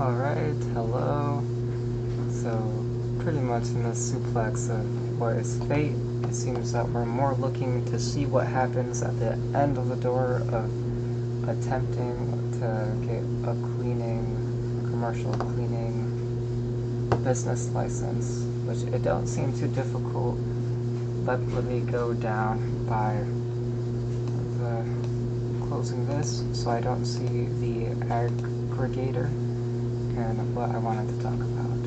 Alright, hello. So, pretty much in the suplex of what is fate, it seems that we're more looking to see what happens at the end of the door of attempting to get a commercial cleaning business license, which it don't seem too difficult. Let me go down by closing this so I don't see the aggregator and what I wanted to talk about.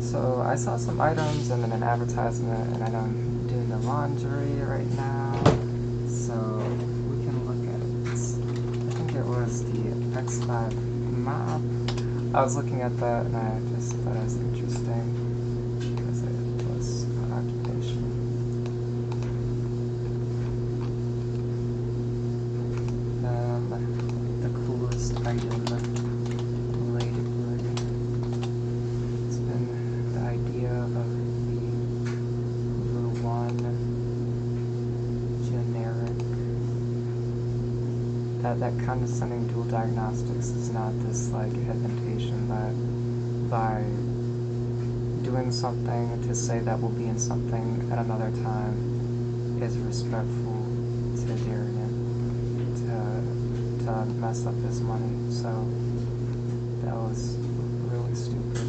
So I saw some items and then an advertisement, and I know I'm doing the laundry right now, so we can look at it. I think it was the X5 mop. I was looking at that and I just thought it was interesting because it was an occupation. The coolest item lately. It's been the idea of the Hulu One generic. That condescending dual diagnostics is not this like invitation that by doing something to say that we'll be in something at another time is respectful to Darian to mess up his money. So that was really stupid.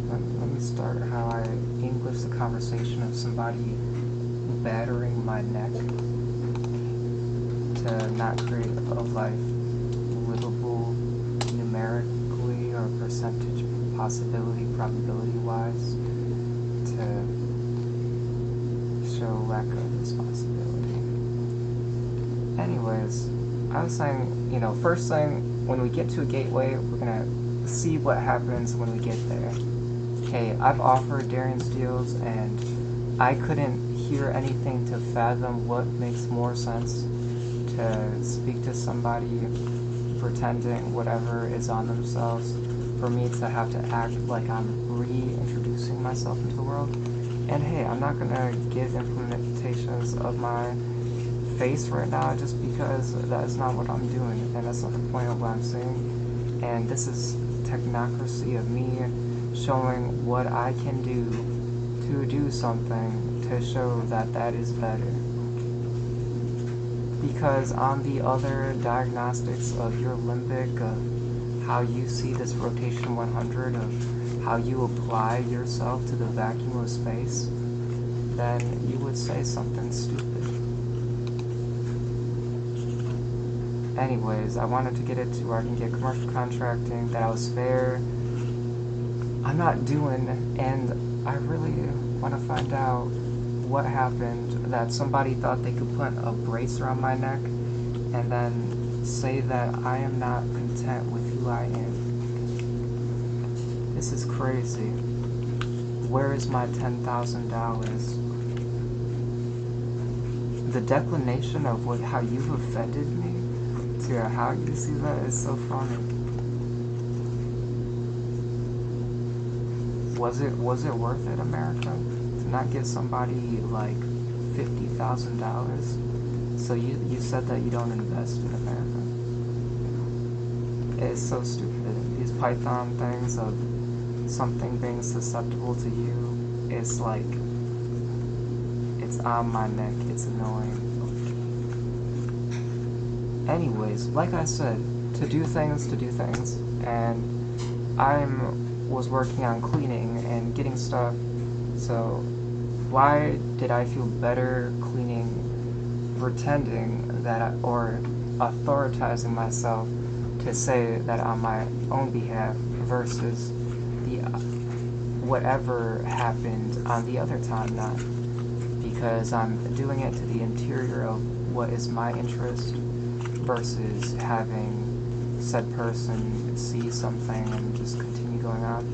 Let me start how I English the conversation of somebody battering my neck to not create a life livable numerically or percentage possibility, probability wise, to show lack of responsibility. Anyways, I was saying, first thing, when we get to a gateway, we're gonna see what happens when we get there. Okay, I've offered Darian's deals, and I couldn't hear anything to fathom what makes more sense to speak to somebody pretending whatever is on themselves, for me to have to act like I'm reintroducing myself into the world. And hey, I'm not gonna give implementations of my face right now just because that is not what I'm doing, and that's not the point of what I'm saying. And this is technocracy of me showing what I can do to do something to show that that is better. Because on the other diagnostics of your limbic, of how you see this rotation 100, of how you apply yourself to the vacuum of space, then you would say something stupid. Anyways, I wanted to get it to where I can get commercial contracting, that I was fair. I'm not doing, and I really want to find out what happened that somebody thought they could put a brace around my neck and then say that I am not content with who I am. This is crazy. Where is my $10,000? The declination of how you've offended me to how you see that is so funny. Was it worth it, America? To not give somebody like $50,000? So you said that you don't invest in America. It's so stupid. These Python things of something being susceptible to you, it's like, it's on my neck. It's annoying. Anyways, like I said, to do things, and I was working on cleaning and getting stuff, so why did I feel better cleaning, pretending that, or authorizing myself to say that on my own behalf versus the whatever happened on the other time not? Because I'm doing it to the interior of what is my interest versus having said person see something and just continue going on.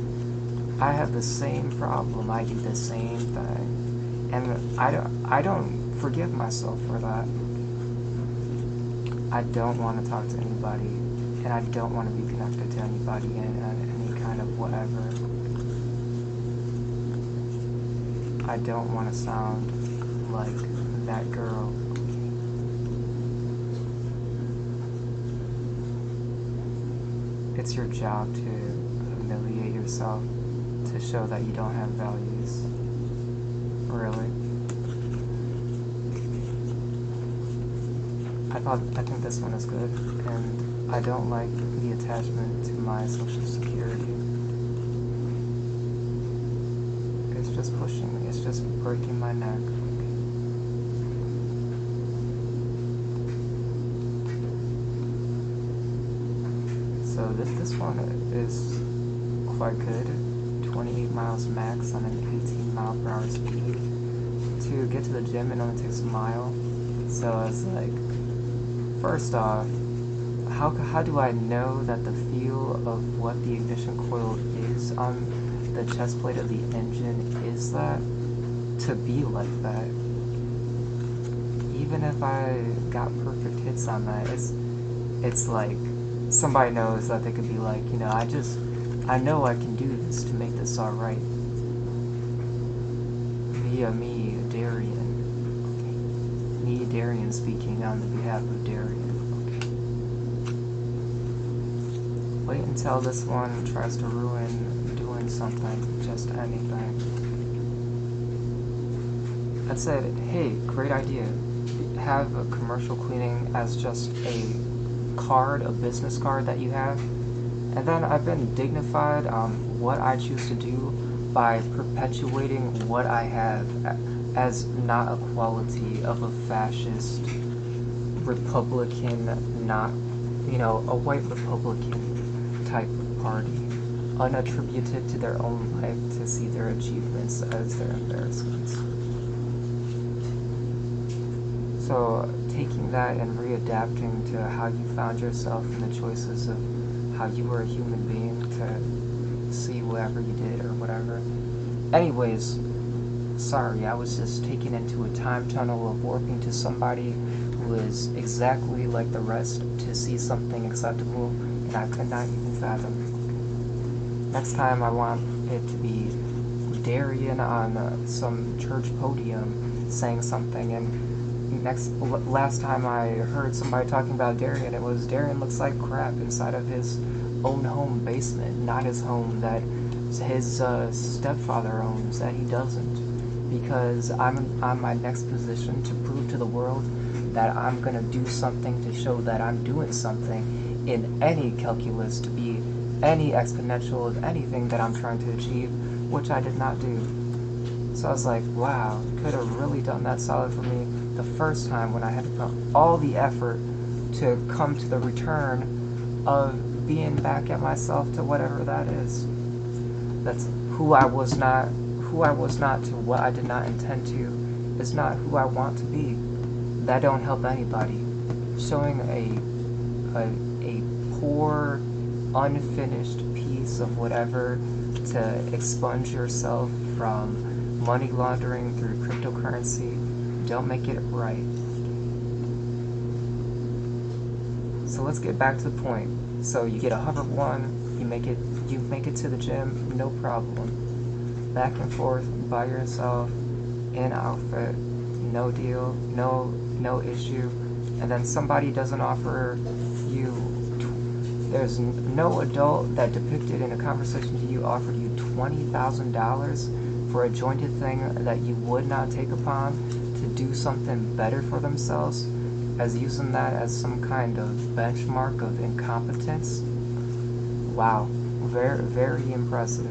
I have the same problem. I do the same thing, and I don't forgive myself for that. I don't want to talk to anybody, and I don't want to be connected to anybody in any kind of whatever. I don't want to sound like that girl. It's your job to humiliate yourself to show that you don't have values. Really. I think this one is good, and I don't like the attachment to my social security. It's just pushing me, it's just breaking my neck. So this one is quite good. 28 miles max on an 18 mile per hour speed. To get to the gym, it only takes a mile. So it's like, first off, how do I know that the feel of what the ignition coil is on the chest plate of the engine is that to be like that? Even if I got perfect hits on that, it's like somebody knows that they could be like, you know, I know I can do this to make this alright. Via me, Darian. Me, Darian, speaking on the behalf of Darian. Wait until this one tries to ruin doing something, just anything. I said, hey, great idea. Have a commercial cleaning as just a card, a business card that you have. And then I've been dignified on what I choose to do by perpetuating what I have as not a quality of a fascist Republican, not, you know, a white Republican type party, unattributed to their own life to see their achievements as their embarrassments. So taking that and readapting to how you found yourself and the choices of how you were a human being to see whatever you did or whatever. Anyways, sorry, I was just taken into a time tunnel of warping to somebody who is exactly like the rest to see something acceptable, and I could not even fathom. Next time I want it to be Darian on some church podium saying something, and last time I heard somebody talking about Darian, it was Darian looks like crap inside of his own home basement, not his home that his stepfather owns that he doesn't. Because I'm on my next position to prove to the world that I'm gonna do something to show that I'm doing something in any calculus to be any exponential of anything that I'm trying to achieve, which I did not do. So I was like, wow, could have really done that solid for me the first time when I had to put all the effort to come to the return of being back at myself to whatever that is. That's who I was not to what I did not intend to is not who I want to be. That don't help anybody. Showing a poor, unfinished piece of whatever to expunge yourself from money laundering through cryptocurrency don't make it right. So let's get back to the point. So you get a hover one, you make it to the gym, no problem. Back and forth by yourself, in outfit, no deal, no issue. And then somebody doesn't offer you, there's no adult that depicted in a conversation to you offered you $20,000 for a jointed thing that you would not take upon to do something better for themselves, as using that as some kind of benchmark of incompetence. Wow, very, very impressive.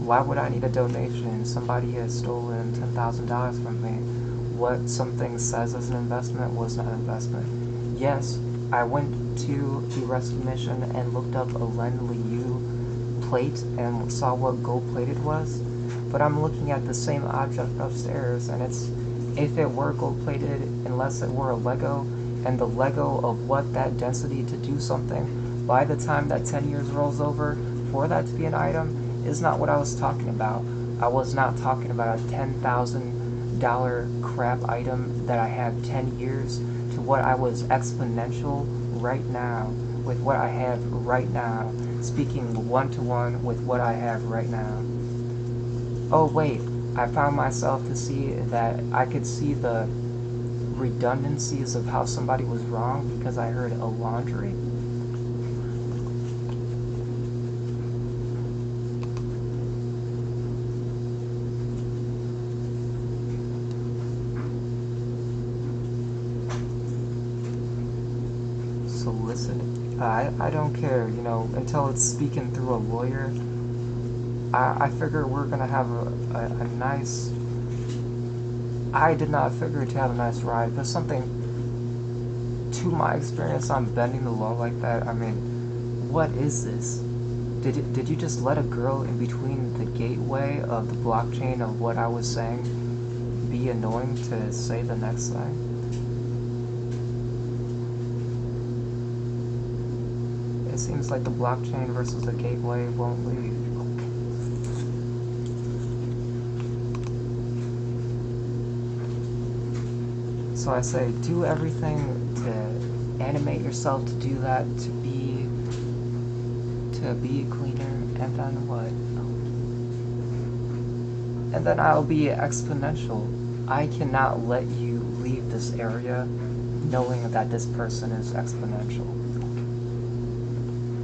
Why would I need a donation? Somebody has stolen $10,000 from me. What something says as an investment was not an investment. Yes, I went to the rescue mission and looked up a Len Liu plate and saw what gold-plated was, but I'm looking at the same object upstairs, and it's, if it were gold-plated, unless it were a Lego, and the Lego of what that density to do something, by the time that 10 years rolls over, for that to be an item, is not what I was talking about. I was not talking about a $10,000 crap item that I have 10 years to what I was exponential right now, with what I have right now, speaking one-to-one with what I have right now. Oh wait, I found myself to see that I could see the redundancies of how somebody was wrong because I heard a laundry. Solicit. I don't care, you know, until it's speaking through a lawyer. I figure we're gonna have a nice. I did not figure to have a nice ride, but something to my experience on bending the law like that. I mean, what is this? Did you just let a girl in between the gateway of the blockchain of what I was saying be annoying to say the next thing? It seems like the blockchain versus the gateway won't leave. So I say, do everything to animate yourself to do that, to be cleaner, and then what? And then I'll be exponential. I cannot let you leave this area knowing that this person is exponential.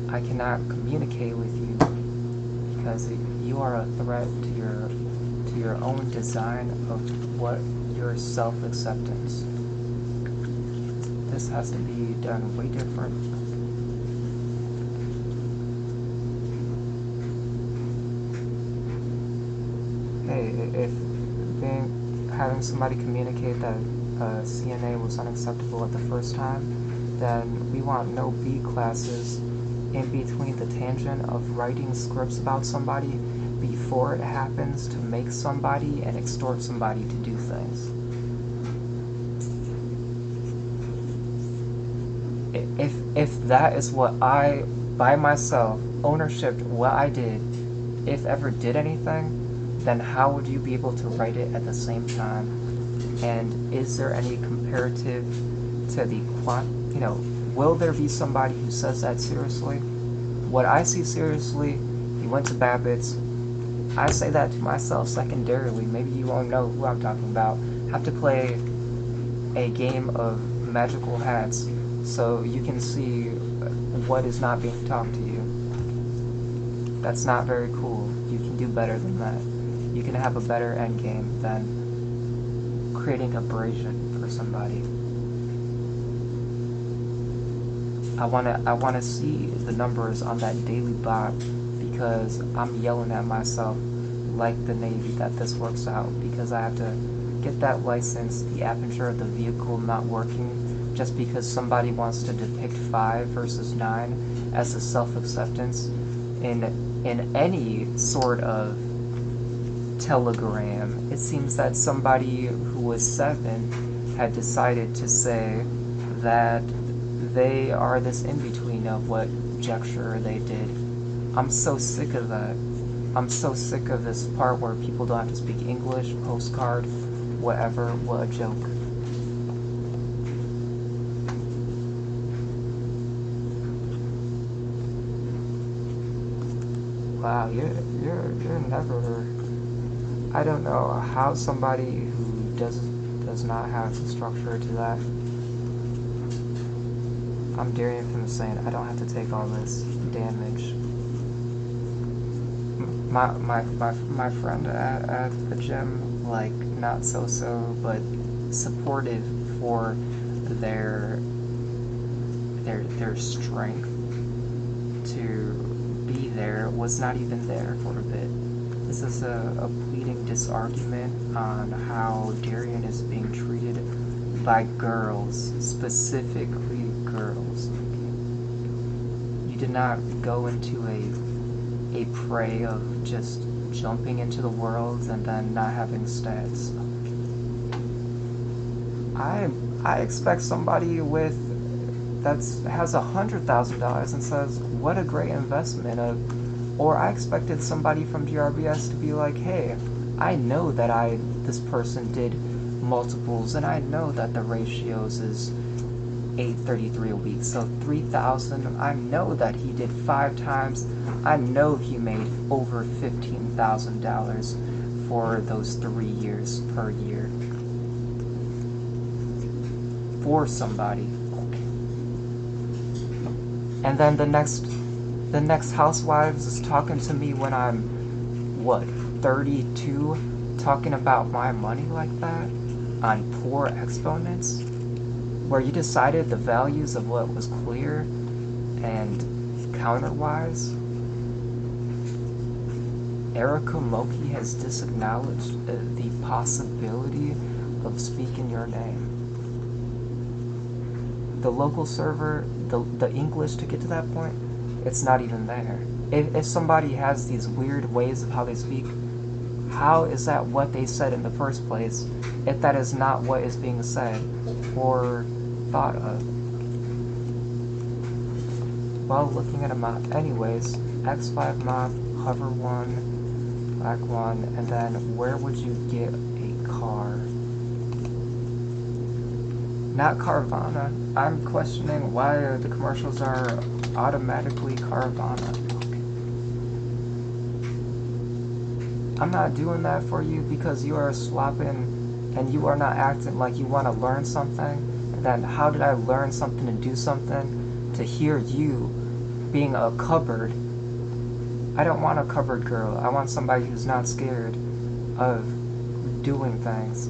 I cannot communicate with you because you are a threat to your own design of what your self-acceptance. This has to be done way different. Hey, if having somebody communicate that CNA was unacceptable at the first time, then we want no B classes in between the tangent of writing scripts about somebody before it happens to make somebody and extort somebody to do things. If that is what I, by myself, ownership, what I did, if ever did anything, then how would you be able to write it at the same time? And is there any comparative to the will there be somebody who says that seriously? What I see seriously, he went to Babbitt's. I say that to myself secondarily. Maybe you won't know who I'm talking about. Have to play a game of magical hats so you can see what is not being taught to you. That's not very cool. You can do better than that. You can have a better end game than creating abrasion for somebody. I wanna see the numbers on that daily bot because I'm yelling at myself like the Navy that this works out because I have to get that license, the aperture of the vehicle not working just because somebody wants to depict 5 versus 9 as a self-acceptance in any sort of telegram. It seems that somebody who was 7 had decided to say that they are this in-between of what gesture they did. I'm so sick of that. I'm so sick of this part where people don't have to speak English, postcard, whatever, what a joke. Wow, you're never. I don't know how somebody who does not have the structure to that. I'm Darian from the saying I don't have to take all this damage. My friend at the gym, like not so but supportive for their strength to be there, was not even there for a bit. This is a bleeding disargument on how Darian is being treated by girls, specifically girls. You did not go into a prey of just jumping into the world and then not having stats. I expect somebody with has $100,000 and says, what a great investment or I expected somebody from GRBS to be like, hey, I know that this person did multiples and I know that the ratios is 833 a week, so 3,000. I know that he did 5 times. I know he made over $15,000 for those 3 years per year. For somebody. And then the next housewives is talking to me when I'm, what, 32, talking about my money like that on poor exponents, where you decided the values of what was clear and counterwise. Erica Moki has disacknowledged the possibility of speaking your name. The local server, the English to get to that point, it's not even there. If somebody has these weird ways of how they speak, how is that what they said in the first place if that is not what is being said or thought of? Well, looking at a map. Anyways, X5 map, hover 1, black 1, and then where would you get a car? Not Carvana. I'm questioning why the commercials are automatically Carvana. I'm not doing that for you because you are swapping and you are not acting like you want to learn something. And then how did I learn something and do something to hear you being a cupboard? I don't want a cupboard girl. I want somebody who's not scared of doing things.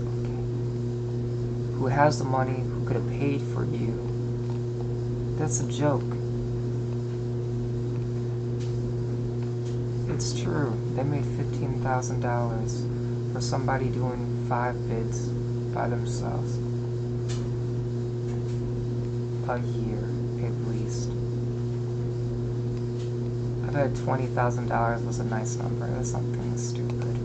Who has the money, who could have paid for you. That's a joke. It's true. They made $15,000 for somebody doing 5 bids by themselves. A year, at least. I bet $20,000 was a nice number. That's something stupid.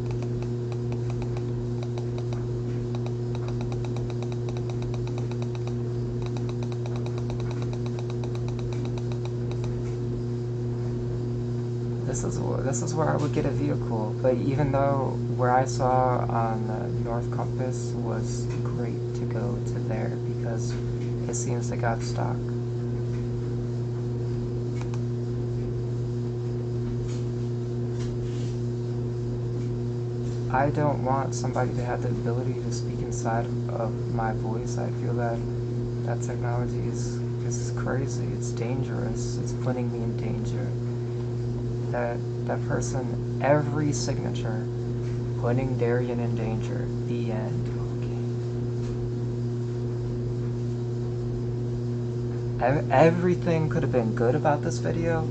This is where I would get a vehicle, but even though where I saw on the North Compass was great to go to there because it seems they got stock. I don't want somebody to have the ability to speak inside of my voice. I feel that that technology is crazy. It's dangerous. It's putting me in danger. That person, every signature, putting Darian in danger. The end. Okay. Everything could have been good about this video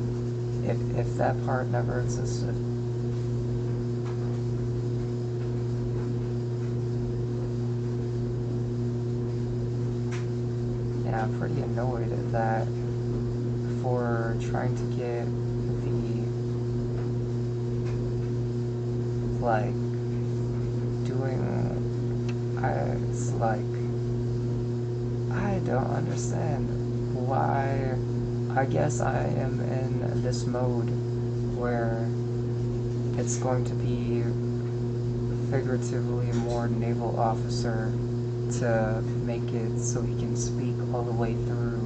if that part never existed. Yeah, I'm pretty annoyed at that for trying to get like it's like I don't understand why. I guess I am in this mode where it's going to be figuratively more naval officer to make it so he can speak all the way through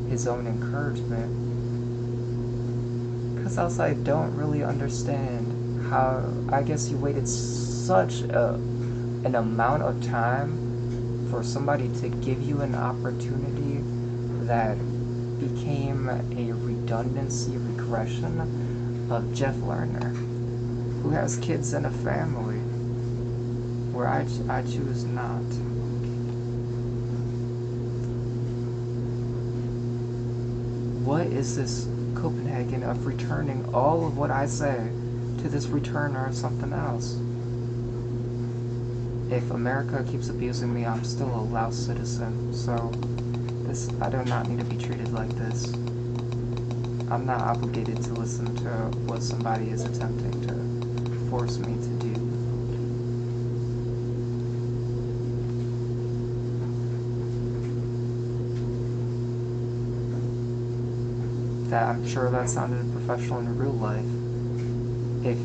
his own encouragement, because else I don't really understand how. I guess you waited such an amount of time for somebody to give you an opportunity that became a redundancy regression of Jeff Lerner, who has kids and a family, where I choose not. What is this Copenhagen of returning all of what I say to this returner or something else? If America keeps abusing me, I'm still a Laos citizen, so I do not need to be treated like this. I'm not obligated to listen to what somebody is attempting to force me to do. I'm sure that sounded professional in real life. If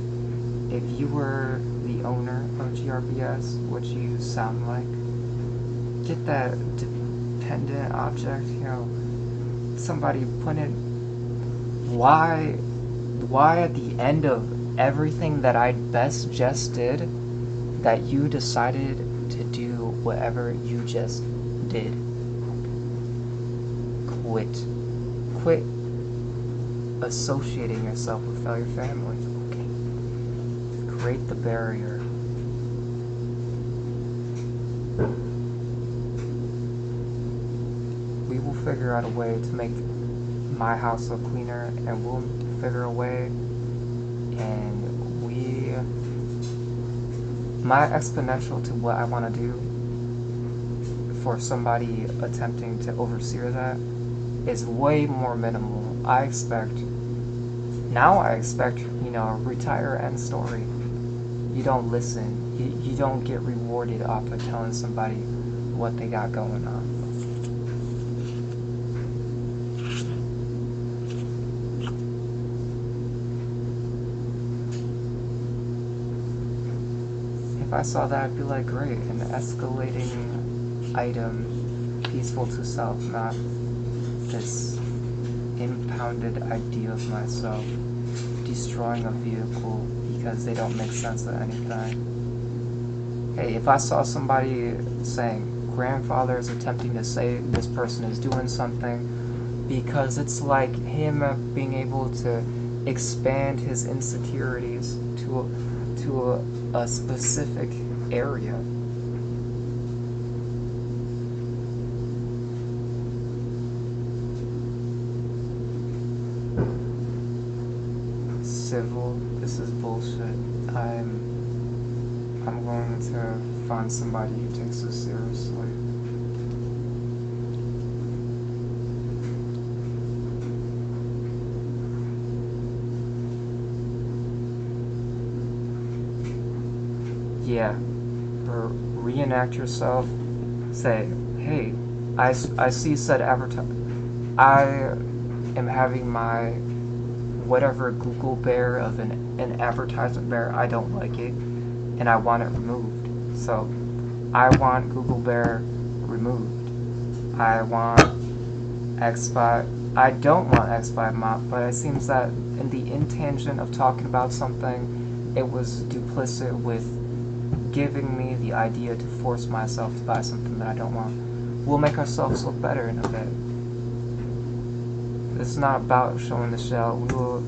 you were the owner of GRBS, what you sound like? Get that dependent object, somebody put it. Why at the end of everything that I best just did, that you decided to do whatever you just did. Quit associating yourself with your family. Okay. Create the barrier. We will figure out a way to make my house look cleaner, and we'll figure a way, and my exponential to what I want to do for somebody attempting to oversee that is way more minimal. I expect, retire, end story. You don't listen. You don't get rewarded off of telling somebody what they got going on. If I saw that, I'd be like, great, an escalating item, peaceful to self, not this impounded idea of myself destroying a vehicle because they don't make sense of anything. Hey, if I saw somebody saying grandfather is attempting to say this person is doing something because it's like him being able to expand his insecurities to a specific area. Civil, this is bullshit. I'm going to find somebody who takes this seriously. Yeah, or reenact yourself. Say, hey, I see said I am having my whatever Google bear of an advertisement bear. I don't like it, and I want it removed. So, I want Google Bear removed. I want X5. I don't want X5 mop, but it seems that in the intangent of talking about something, it was duplicit with giving me the idea to force myself to buy something that I don't want. We'll make ourselves look better in a bit. This is not about showing the shell.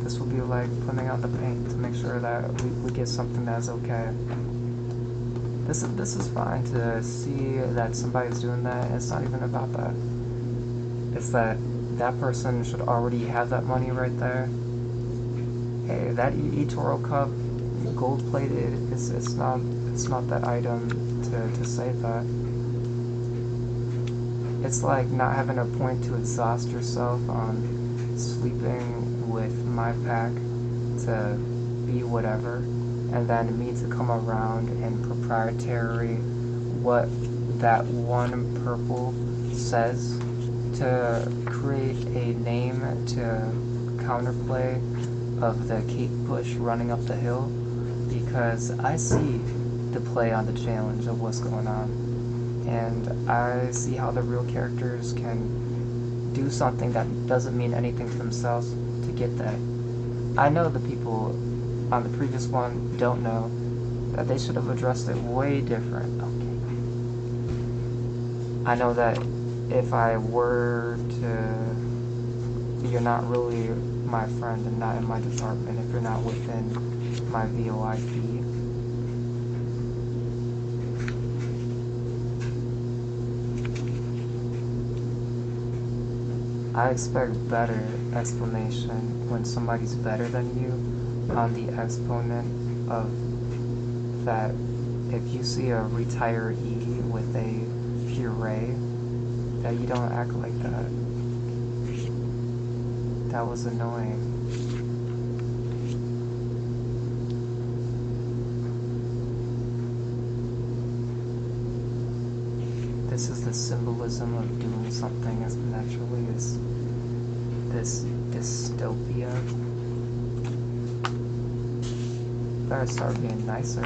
This will be like putting out the paint to make sure that we get something that's okay. This is fine to see that somebody's doing that. It's not even about that. It's that person should already have that money right there. Hey, that eToro cup, gold plated. It's not that item to say that. It's like not having a point to exhaust yourself on sleeping with my pack to be whatever, and then me to come around and proprietary what that one purple says to create a name to counterplay of the Kate Bush running up the hill, because I see the play on the challenge of what's going on, and I see how the real characters can do something that doesn't mean anything to themselves to get that. I know the people on the previous one don't know that they should have addressed it way different. Okay. I know that if I were to, you're not really my friend and not in my department if you're not within my VOIP. I expect better explanation when somebody's better than you on the exponent of that. If you see a retiree with a puree, that you don't act like that. That was annoying. This is the symbolism of doing something exponentially, is this dystopia. Better start being nicer.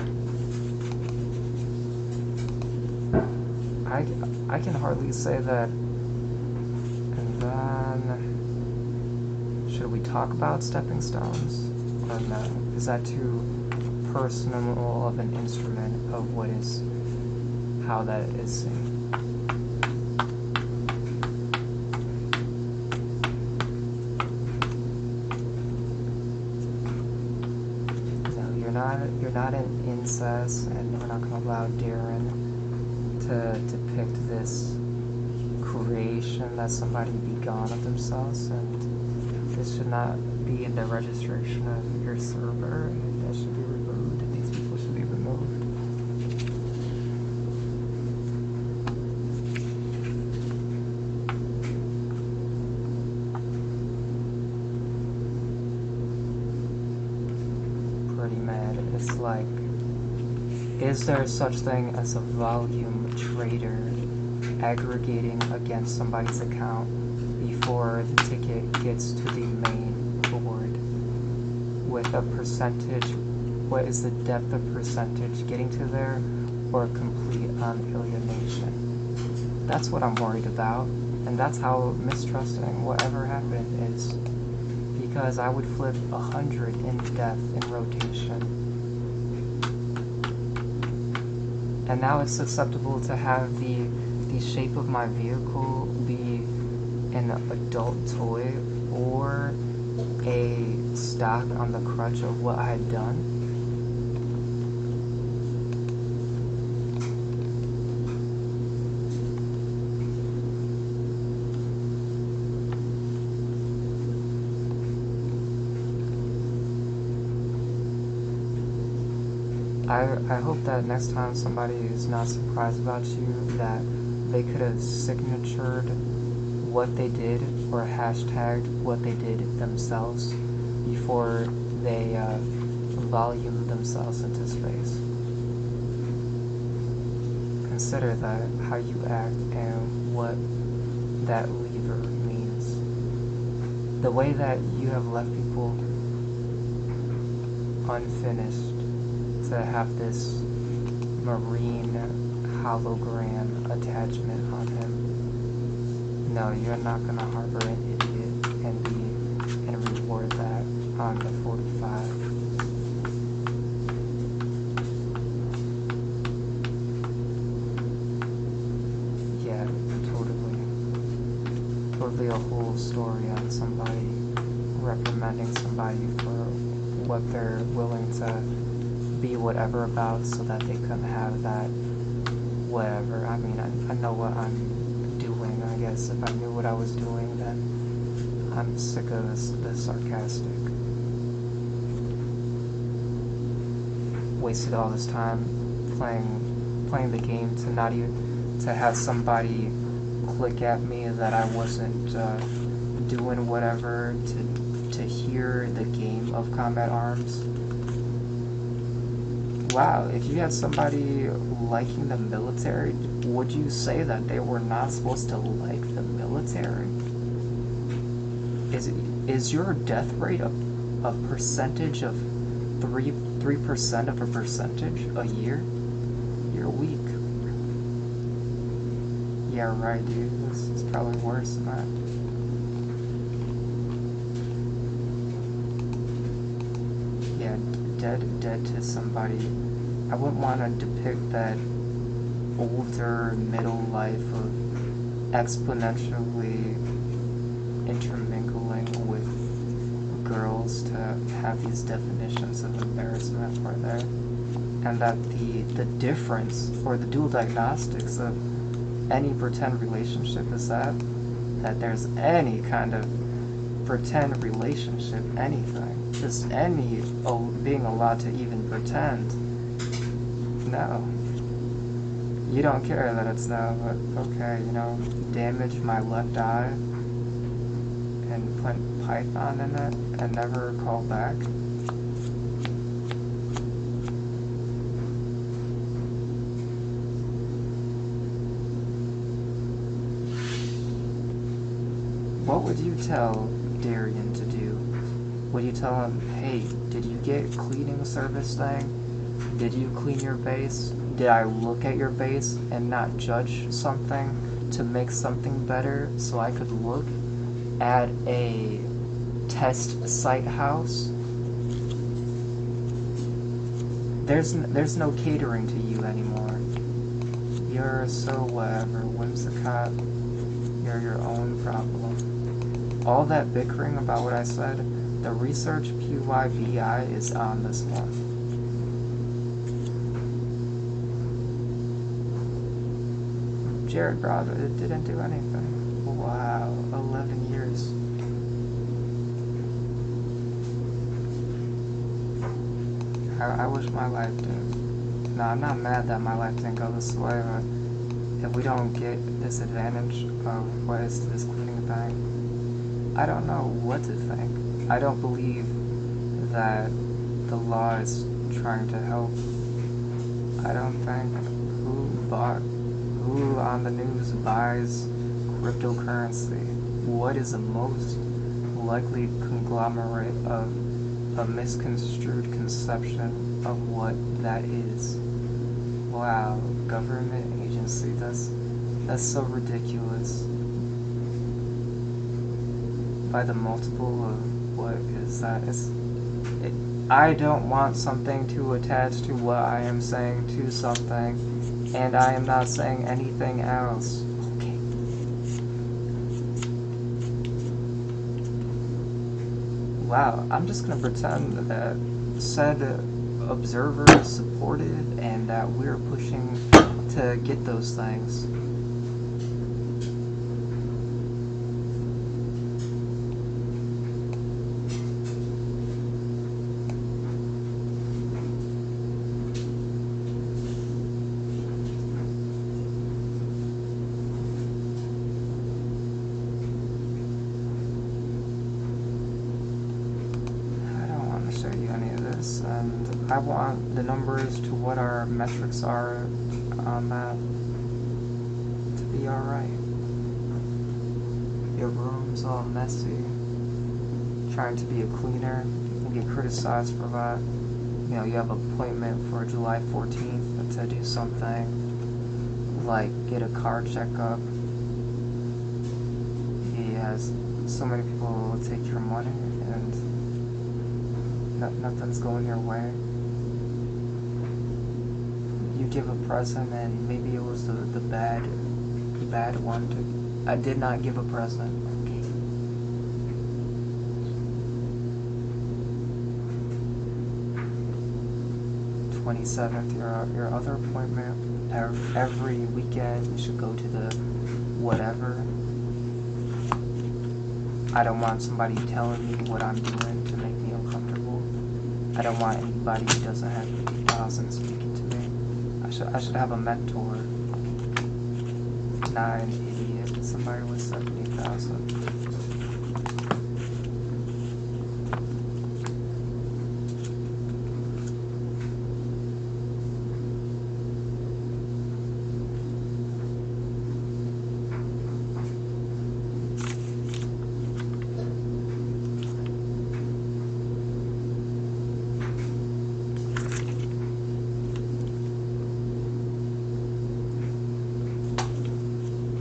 I can hardly say that. And then, should we talk about stepping stones or no? Is that too personal of an instrument of what is, how that is seen. No, you're not an incest, and we're not going to allow Darren to depict this creation that somebody begun of themselves, and this should not be in the registration of your server, and that should be removed, and these people should be removed. Pretty mad. It's like, is there such thing as a volume trader aggregating against somebody's account before the ticket gets to the main board with a percentage? What is the depth of percentage getting to there, or complete alienation? That's what I'm worried about, and that's how mistrusting whatever happened is, because I would flip 100 in depth in rotation. And now it's acceptable to have the shape of my vehicle be an adult toy or a stock on the crutch of what I had done. I hope that next time somebody is not surprised about you, that they could have signatured what they did or hashtagged what they did themselves before they volume themselves into space. Consider that, how you act and what that lever means. The way that you have left people unfinished to have this marine hologram attachment on him. No, you're not gonna harbor an idiot and reward that on the 45. Yeah, totally a whole story on somebody reprimanding somebody for what they're willing to be whatever about so that they couldn't have that whatever. I mean, I know what I'm doing. I guess if I knew what I was doing, then I'm sick of this sarcastic. Wasted all this time playing the game to not even to have somebody click at me that I wasn't doing whatever, to hear the game of combat arms. Wow, if you had somebody liking the military, would you say that they were not supposed to like the military? Is your death rate a percentage of 3% of a percentage a year? You're weak. Yeah, right, dude. This is probably worse than that. Yeah, dead to somebody. I wouldn't want to depict that older middle life of exponentially intermingling with girls to have these definitions of embarrassment were there, and that the difference or the dual diagnostics of any pretend relationship is that there's any kind of pretend relationship, anything, just any being allowed to even pretend. No, you don't care that it's no, but okay, damage my left eye and put Python in it and never call back. What would you tell Darian to do? Would you tell him, hey, did you get cleaning service thing? Did you clean your base? Did I look at your base and not judge something to make something better so I could look at a test site house? There's no catering to you anymore. You're so whatever, whimsicott. You're your own problem. All that bickering about what I said, the research PYVI is on this one. Jared brought it didn't do anything. Wow, 11 years. I wish my life did. No, I'm not mad that my life didn't go this way, but if we don't get this advantage of what is this cleaning thing, I don't know what to think. I don't believe that the law is trying to help. I don't think who on the news buys cryptocurrency? What is the most likely conglomerate of a misconstrued conception of what that is? Wow, government agency, that's so ridiculous. By the multiple of what is that? I don't want something to attach to what I am saying to something, and I am not saying anything else. Okay. Wow, I'm just gonna pretend that said observer is supported and that we're pushing to get those things. And I want the numbers to what our metrics are on that to be alright. Your room's all messy. Trying to be a cleaner. You get criticized for that. You know, you have an appointment for July 14th to do something like get a car checkup. He has so many people take your money and nothing's going your way. You give a present and maybe it was the bad one. I did not give a present. Okay. 27th, your other appointment. Every weekend you should go to the whatever. I don't want somebody telling me what I'm doing to make me uncomfortable. I don't want anybody who doesn't have 50,000 speaking to me. I should have a mentor, not an idiot. Somebody with 70,000.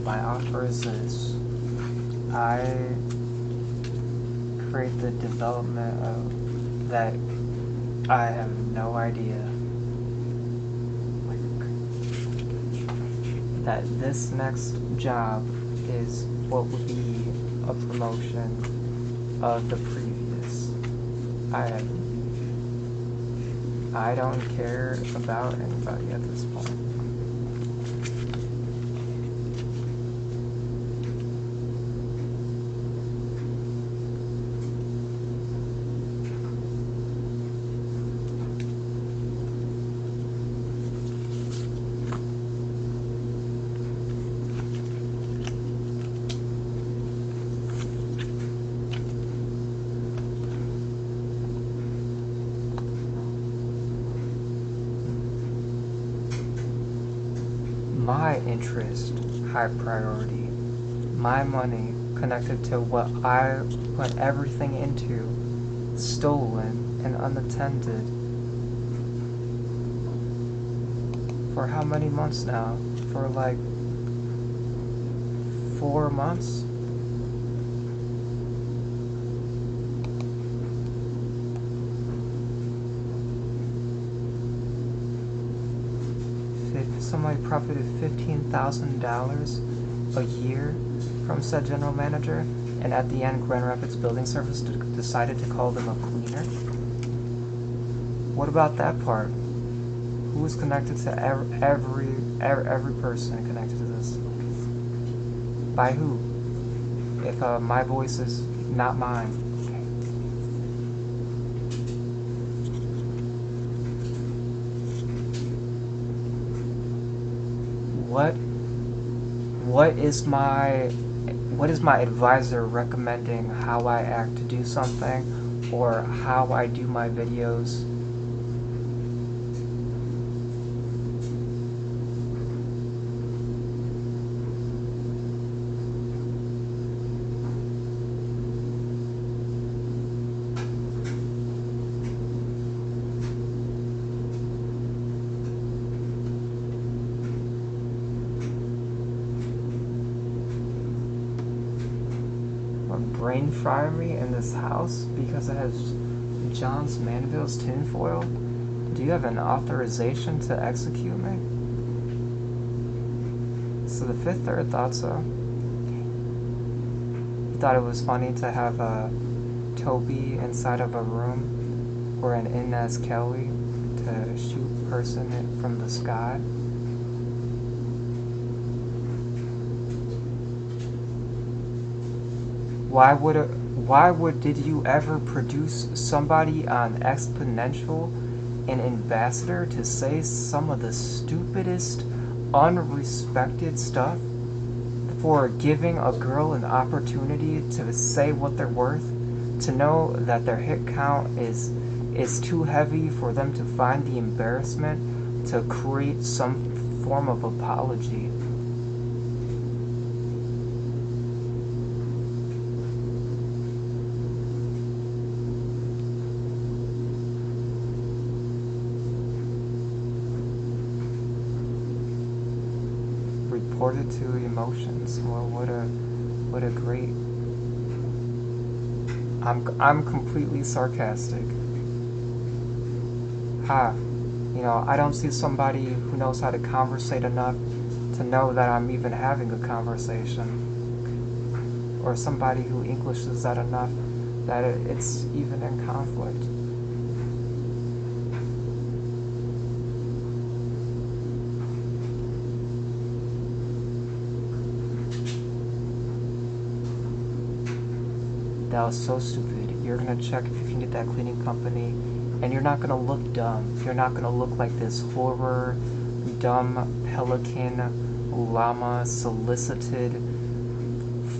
My offer is this. I create the development of that I have no idea that this next job is what would be a promotion of the previous. I don't care about anybody at this point. My interest, high priority. My money connected to what I put everything into, stolen and unattended. For how many months now? For like 4 months? somebody profited $15,000 a year from said general manager, and at the end Grand Rapids Building Service decided to call them a cleaner? What about that part? Who is connected to every person connected to this? By who? If my voice is not mine. What is my advisor recommending how I act to do something, or how I do my videos? Brain fry me in this house because it has Johns Manville's tinfoil? Do you have an authorization to execute me? So the Fifth Third thought so. He thought it was funny to have Toby inside of a room or an Inez Kelly to shoot person from the sky. Did you ever produce somebody on Exponential, an ambassador, to say some of the stupidest, unrespected stuff for giving a girl an opportunity to say what they're worth, to know that their hit count is too heavy for them to find the embarrassment to create some form of apology? Reported to emotions. Well, what a great. I'm completely sarcastic. I don't see somebody who knows how to conversate enough to know that I'm even having a conversation, or somebody who Englishes that enough that it's even in conflict. That was so stupid. You're gonna check if you can get that cleaning company, and you're not gonna look dumb. You're not gonna look like this horror, dumb pelican llama solicited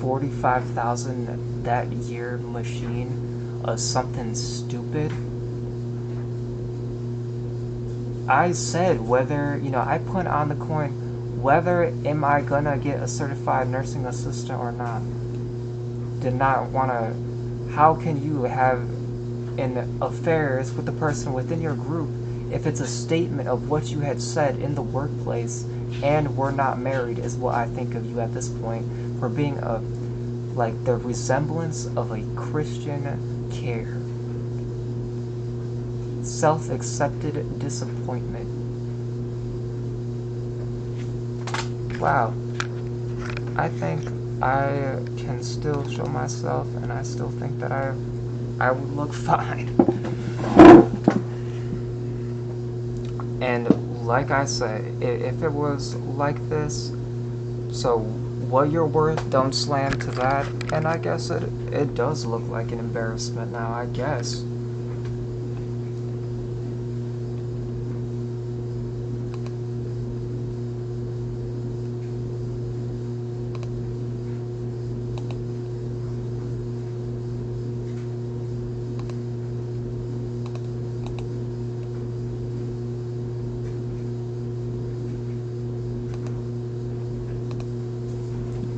45,000 that year machine of something stupid. I said whether, I put on the coin, whether am I gonna get a certified nursing assistant or not. Did not want to. How can you have an affairs with the person within your group if it's a statement of what you had said in the workplace and we're not married, is what I think of you at this point, for being the resemblance of a Christian care. Self-accepted disappointment. Wow. I think I can still show myself, and I still think that I would look fine. And like I say, if it was like this, so what you're worth, don't slam to that. And I guess it does look like an embarrassment now, I guess.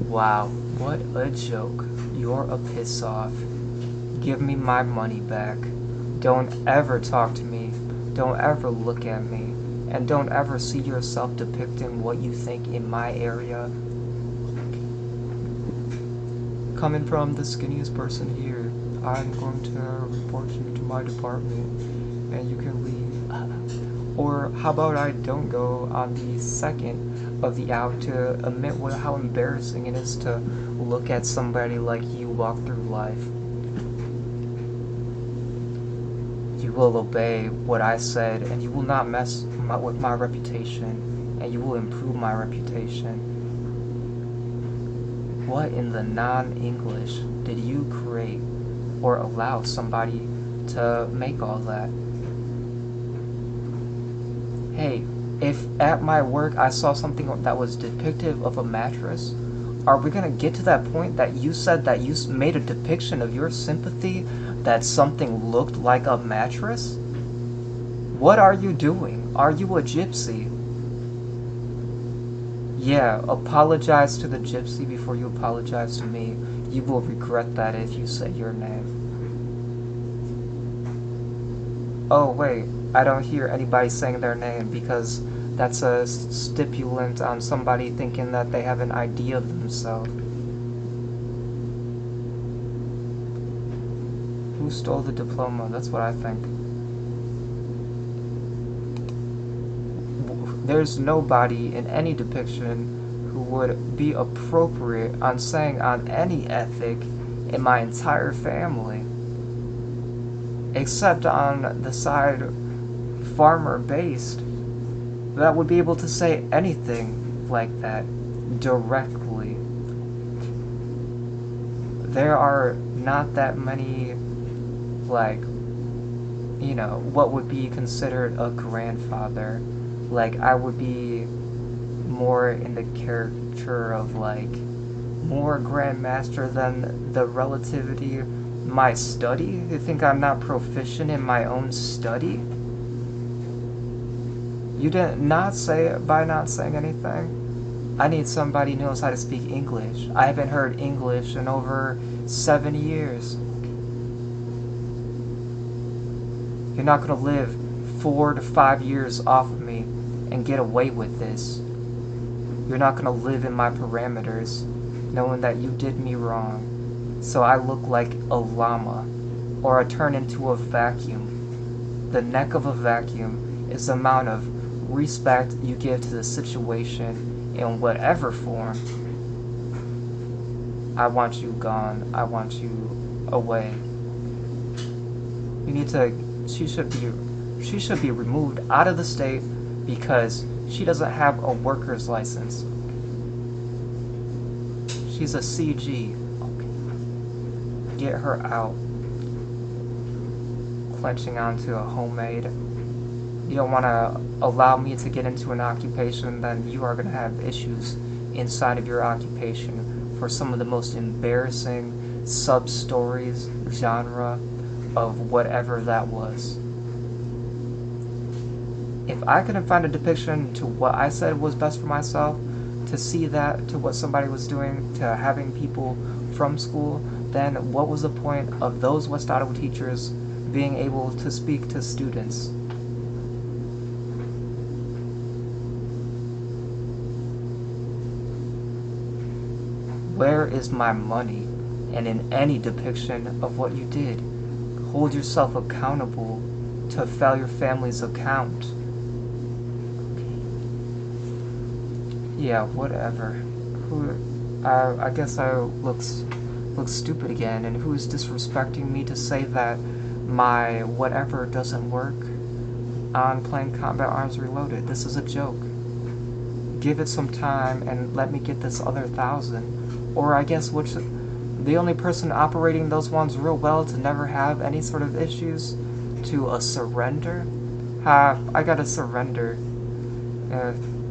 Wow, what a joke. You're a piss off. Give me my money back. Don't ever talk to me. Don't ever look at me. And don't ever see yourself depicting what you think in my area. Coming from the skinniest person here, I'm going to report you to my department, and you can leave. Or how about I don't go on the second of the hour to admit how embarrassing it is to look at somebody like you walk through life. You will obey what I said, and you will not mess with my reputation, and you will improve my reputation. What in the non-English did you create or allow somebody to make all that? Hey, if at my work I saw something that was depictive of a mattress, are we gonna get to that point that you said that you made a depiction of your sympathy that something looked like a mattress? What are you doing? Are you a gypsy? Yeah, apologize to the gypsy before you apologize to me. You will regret that if you say your name. Oh wait, I don't hear anybody saying their name because that's a stipulant on somebody thinking that they have an idea of themselves. Who stole the diploma? That's what I think. There's nobody in any depiction who would be appropriate on saying on any ethic in my entire family. Except on the side farmer-based, that would be able to say anything like that directly. There are not that many, like, you know, what would be considered a grandfather. Like, I would be more in the character of, like, more grandmaster than the relativity. My study? You think I'm not proficient in my own study? You did not say it by not saying anything? I need somebody who knows how to speak English. I haven't heard English in over 7 years. You're not gonna live 4 to 5 years off of me and get away with this. You're not gonna live in my parameters, knowing that you did me wrong. So I look like a llama, or I turn into a vacuum. The neck of a vacuum is the amount of respect you give to the situation in whatever form. I want you gone. I want you away. You need to. She should be removed out of the state because she doesn't have a worker's license. She's a CG. Get her out. Clenching onto a homemade. You don't want to allow me to get into an occupation, then you are going to have issues inside of your occupation for some of the most embarrassing sub-stories, genre of whatever that was. If I couldn't find a depiction to what I said was best for myself, to see that to what somebody was doing, to having people from school, then what was the point of those West Ottawa teachers being able to speak to students? Where is my money? And in any depiction of what you did, hold yourself accountable to fail your family's account. Yeah, whatever. I guess I look stupid again, and who's disrespecting me to say that my whatever doesn't work on playing Combat Arms Reloaded? This is a joke. Give it some time and let me get this other 1,000. Or I guess the only person operating those ones real well to never have any sort of issues to a surrender? I gotta surrender.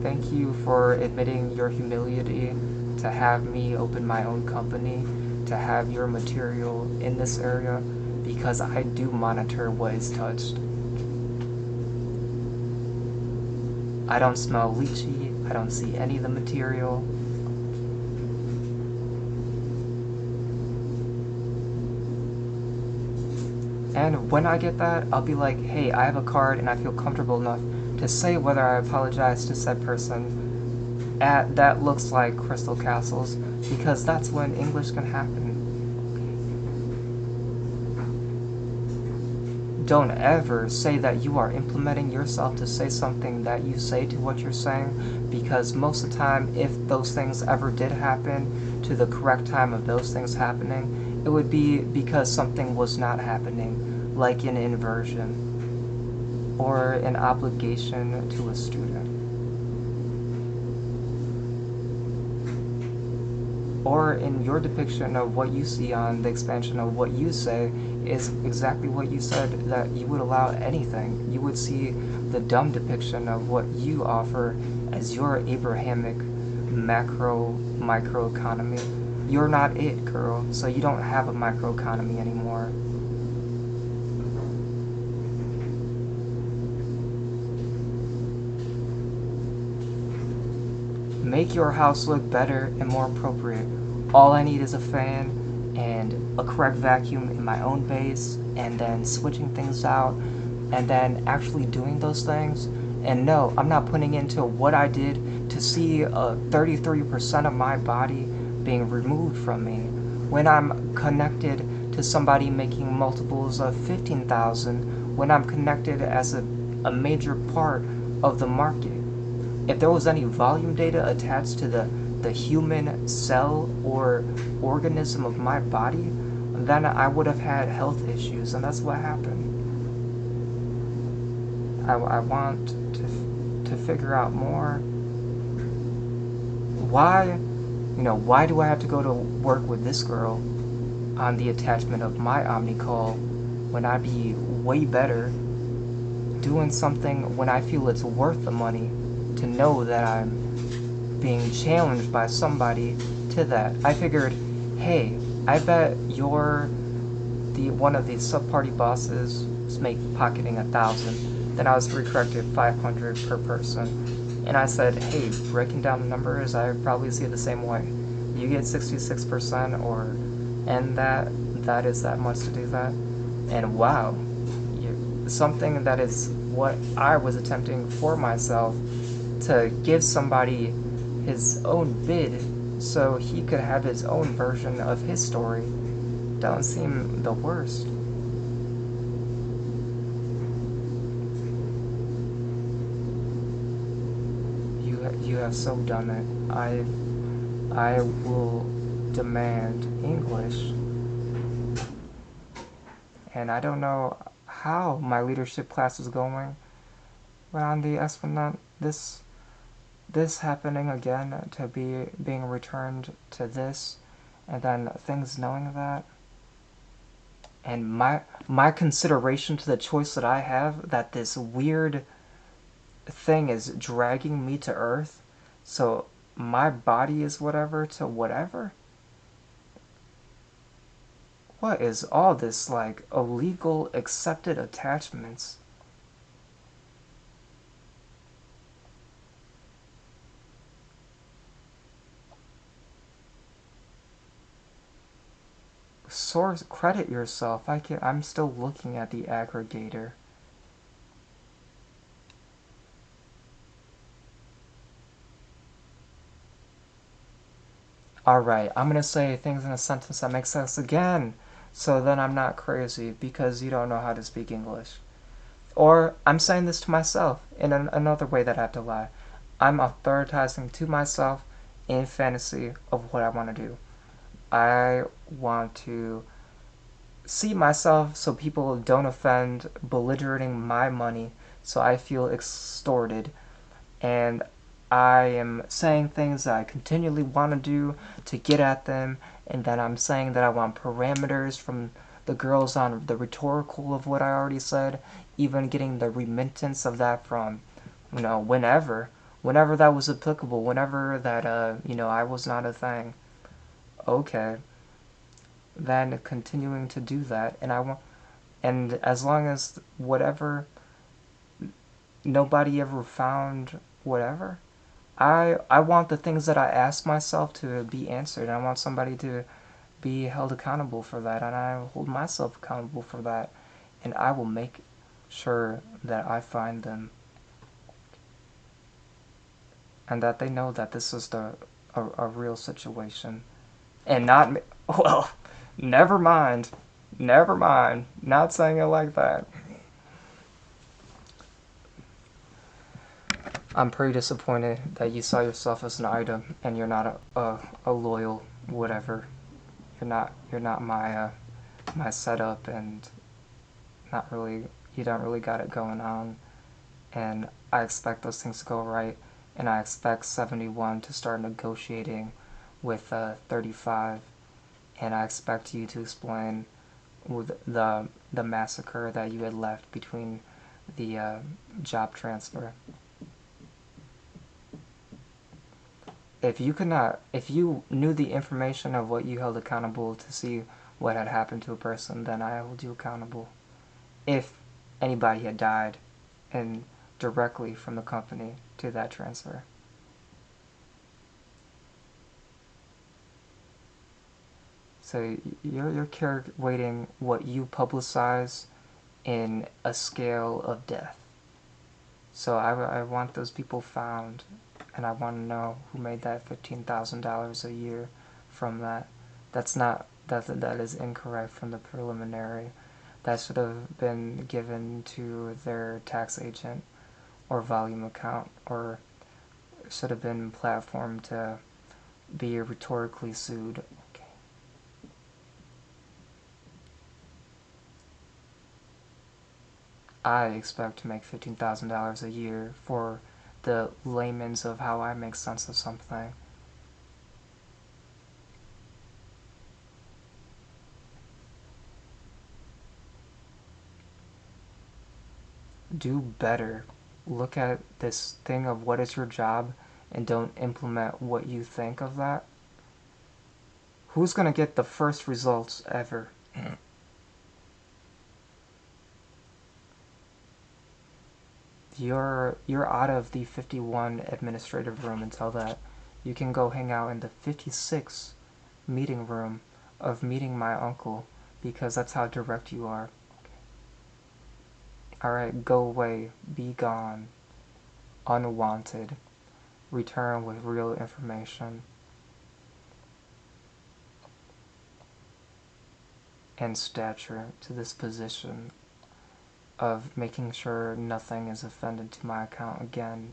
Thank you for admitting your humility to have me open my own company, to have your material in this area, because I do monitor what is touched. I don't smell lychee, I don't see any of the material. And when I get that, I'll be like, hey, I have a card and I feel comfortable enough to say whether I apologize to said person that looks like Crystal Castles, because that's when English can happen. don't ever say that you are implementing yourself to say something that you say to what you're saying, because most of the time, if those things ever did happen to the correct time of those things happening, it would be because something was not happening, like an inversion or an obligation to a student. Or in your depiction of what you see on the expansion of what you say is exactly what you said, that you would allow anything. You would see the dumb depiction of what you offer as your Abrahamic microeconomy. You're not it, girl, so you don't have a microeconomy anymore. Make your house look better and more appropriate. All I need is a fan and a correct vacuum in my own base, and then switching things out, and then actually doing those things. And no, I'm not putting into what I did to see 33% of my body being removed from me when I'm connected to somebody making multiples of 15,000, when I'm connected as a major part of the market. If there was any volume data attached to the human cell or organism of my body, then I would have had health issues, and that's what happened. I want to figure out more. Why do I have to go to work with this girl on the attachment of my omnicall when I'd be way better doing something when I feel it's worth the money, to know that I'm being challenged by somebody to that. I figured, hey, I bet you're the one of the sub-party bosses pocketing 1,000. Then I was corrected 500 per person. And I said, hey, breaking down the numbers, I probably see it the same way. You get 66%, and that is that much to do that. And wow, something that is what I was attempting for myself, to give somebody his own bid so he could have his own version of his story, doesn't seem the worst. You have so done it. I will demand English. And I don't know how my leadership class is going, but on the Esplanade, this happening again, to being returned to this, and then things knowing that, and my consideration to the choice that I have, that this weird thing is dragging me to Earth, so my body is whatever to whatever. What is all this, like, illegal accepted attachments? Source, credit yourself. I'm still looking at the aggregator. Alright, I'm gonna say things in a sentence that make sense again, so then I'm not crazy because you don't know how to speak English. Or I'm saying this to myself in another way that I have to lie. I'm authorizing to myself in fantasy of what I want to do. I want to see myself so people don't offend, belligerent my money so I feel extorted, and I am saying things that I continually want to do to get at them, and then I'm saying that I want parameters from the girls on the rhetorical of what I already said, even getting the remittance of that from, whenever that was applicable, whenever that, I was not a thing. Okay. Then continuing to do that, and as long as whatever, nobody ever found whatever, I want the things that I ask myself to be answered. I want somebody to be held accountable for that, and I hold myself accountable for that, and I will make sure that I find them, and that they know that this is a real situation, and not well. Never mind, not saying it like that. I'm pretty disappointed that you saw yourself as an item and you're not a loyal whatever. You're not my setup, and not really, you don't really got it going on. And I expect those things to go right, and I expect 71 to start negotiating with 35, and I expect you to explain with the massacre that you had left between the job transfer. If you knew the information of what you held accountable to see what had happened to a person, then I hold you accountable. If anybody had died, and directly from the company to that transfer. So you're calculating what you publicize in a scale of death. So I want those people found, and I want to know who made that $15,000 a year from that. That is incorrect from the preliminary. That should have been given to their tax agent or volume account, or should have been platformed to be rhetorically sued. Okay. I expect to make $15,000 a year for the layman's of how I make sense of something. Do better. Look at this thing of what is your job and don't implement what you think of that. Who's going to get the first results ever? You're out of the 51 administrative room until that. You can go hang out in the 56 meeting room of meeting my uncle, because that's how direct you are. Alright, go away. Be gone. Unwanted. Return with real information and stature to this position of making sure nothing is offended to my account again.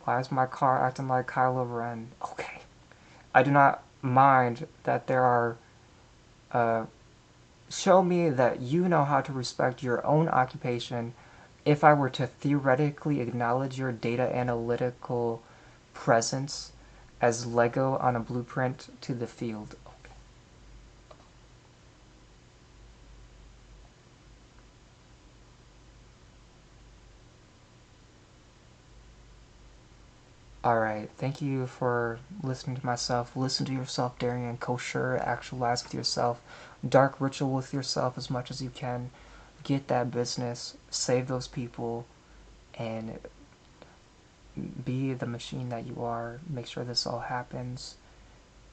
Why is my car acting like Kylo Ren? Okay. I do not mind that there are... show me that you know how to respect your own occupation if I were to theoretically acknowledge your data analytical presence as Lego on a blueprint to the field. Okay. Alright, thank you for listening to myself. Listen to yourself, Darian. Kosher, actualize with yourself. Dark ritual with yourself as much as you can. Get that business, save those people, and be the machine that you are. Make sure this all happens,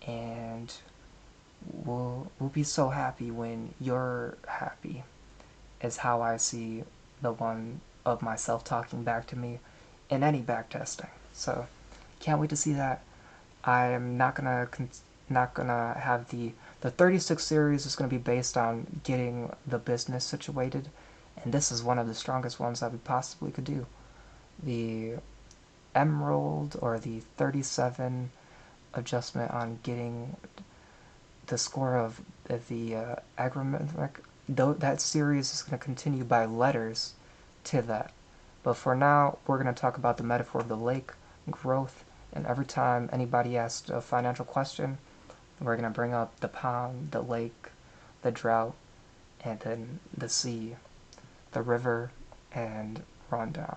and we'll be so happy when you're happy, is how I see the one of myself talking back to me in any backtesting. So can't wait to see that. I'm not gonna have the 36 series is gonna be based on getting the business situated, and this is one of the strongest ones that we possibly could do. The Emerald, or the 37 adjustment on getting the score of the agrimetric, though that series is going to continue by letters to that. But for now, we're going to talk about the metaphor of the lake, growth, and every time anybody asks a financial question, we're going to bring up the pond, the lake, the drought, and then the sea, the river, and rundown.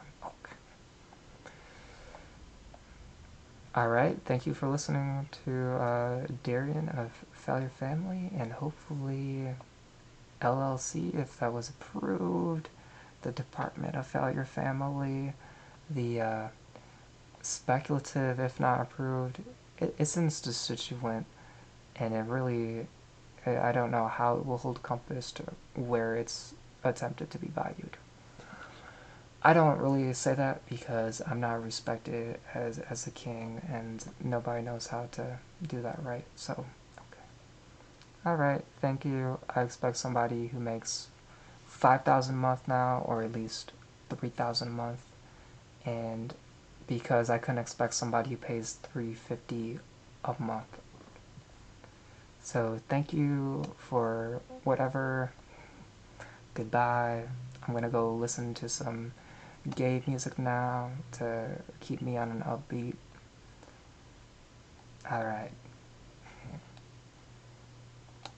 Alright, thank you for listening to Darian of Failure Family, and hopefully LLC, if that was approved, the Department of Failure Family, the speculative, if not approved. It's instituent, and it really, I don't know how it will hold compass to where it's attempted to be valued. I don't really say that because I'm not respected as a king, and nobody knows how to do that right. So, okay. Alright, thank you. I expect somebody who makes 5,000 a month now, or at least 3,000 a month. And because I couldn't expect somebody who pays $350 a month. So thank you for whatever. Goodbye. I'm gonna go listen to some gay music now to keep me on an upbeat. Alright.